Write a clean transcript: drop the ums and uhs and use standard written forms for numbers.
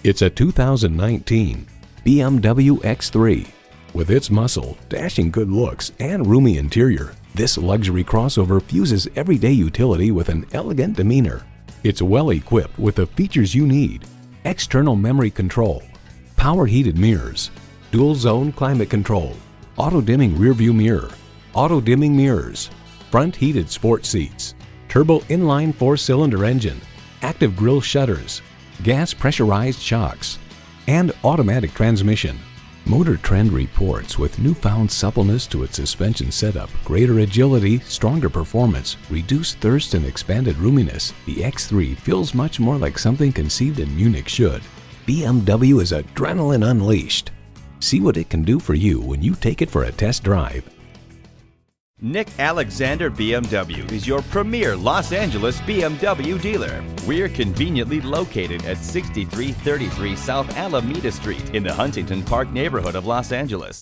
It's a 2019 BMW X3. With its muscle, dashing good looks, and roomy interior, this luxury crossover fuses everyday utility with an elegant demeanor. It's well equipped with the features you need: external memory control, power heated mirrors, dual zone climate control, auto dimming rearview mirror, auto dimming mirrors, front heated sport seats, turbo inline 4-cylinder engine, active grille shutters, gas pressurized shocks, and automatic transmission. Motor Trend reports with newfound suppleness to its suspension setup, greater agility, stronger performance, reduced thirst, and expanded roominess, the X3 feels much more like something conceived in Munich should. BMW is adrenaline unleashed. See what it can do for you when you take it for a test drive. Nick Alexander BMW is your premier Los Angeles BMW dealer. We're conveniently located at 6333 South Alameda Street in the Huntington Park neighborhood of Los Angeles.